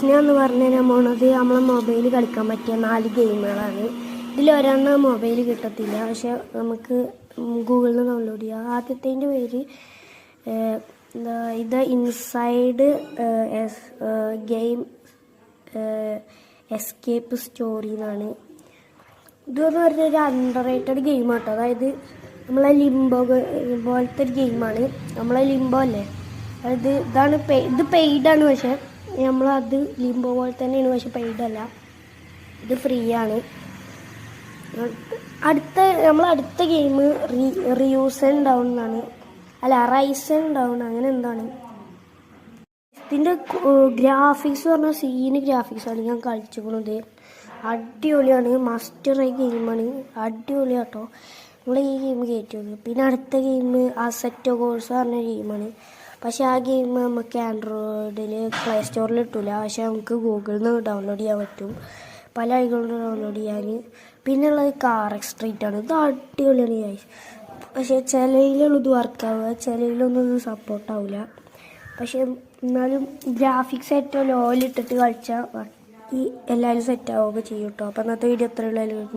ഞാൻ എന്ന് പറഞ്ഞു തരാൻ പോണത് നമ്മളെ മൊബൈൽ കളിക്കാൻ പറ്റിയ 4 ഗെയിമുകളാണ്. ഇതിലൊരെണ്ണം മൊബൈൽ കിട്ടത്തില്ല, പക്ഷെ നമുക്ക് ഗൂഗിളിൽ നിന്ന് ഡൗൺലോഡ് ചെയ്യാം. ആദ്യത്തേൻ്റെ പേര് ഇത് ഇൻസൈഡ് ഗെയിം എസ്കേപ്പ് സ്റ്റോറി എന്നാണ്. ഇതെന്ന് പറഞ്ഞാൽ ഒരു അണ്ടർ റേറ്റഡ് ഗെയിം കേട്ടോ. അതായത് നമ്മളെ ലിംബോ പോലത്തെ ഒരു ഗെയിമാണ്. നമ്മളെ ലിംബോ അല്ലേ, അതായത് ഇത് പെയ്ഡാണ്, പക്ഷെ നമ്മളത് ലിംബോ പോലെ തന്നെയാണ്, പക്ഷെ പെയ്ഡല്ല. ഇത് ഫ്രീ ആണ്. അടുത്ത ഗെയിം റിയൂസ് ആൻഡ് ഡൗൺ എന്നാണ്, അല്ല റൈസ് ആൻഡ് ഡൗൺ അങ്ങനെ എന്താണ്. ഇതിൻ്റെ ഗ്രാഫിക്സ് പറഞ്ഞാൽ സീന് ഗ്രാഫിക്സാണ്. ഞാൻ കളിച്ചിരിക്കുന്നത് അടിപൊളിയാണ്, മസ്റ്ററായി ഗെയിമാണ്, അടിപൊളി കേട്ടോ. നമ്മൾ ഈ ഗെയിം കയറ്റി നോക്കി. പിന്നെ അടുത്ത ഗെയിം അസെറ്റോ കോഴ്സ് പറഞ്ഞ ഗെയിമാണ്. പക്ഷേ ആ ഗെയിം നമുക്ക് ആൻഡ്രോയിഡിൽ പ്ലേ സ്റ്റോറിൽ കിട്ടില്ല, പക്ഷെ നമുക്ക് ഗൂഗിളിൽ നിന്ന് ഡൗൺലോഡ് ചെയ്യാൻ പറ്റും, പല വഴികളിലും ഡൗൺലോഡ് ചെയ്യാൻ. പിന്നെ ഉള്ളത് കാർ എക്സ്ട്രീറ്റ് ആണ്. ഇത് അടിപൊളിയാണ് ഗൈസ്. പക്ഷേ ചിലയിലുള്ളത് ഇത് വർക്കാവുക, ചിലയിലൊന്നും ഇത് സപ്പോർട്ടാവില്ല. പക്ഷെ എന്നാലും ഗ്രാഫിക്സ് ഏറ്റവും ലോയിലിട്ടിട്ട് കളിച്ചാൽ ഈ എല്ലാവരും സെറ്റാവുകയൊക്കെ ചെയ്യും കേട്ടോ. അപ്പോൾ അന്നത്തെ വീഡിയോ എത്ര ഉള്ളൂ.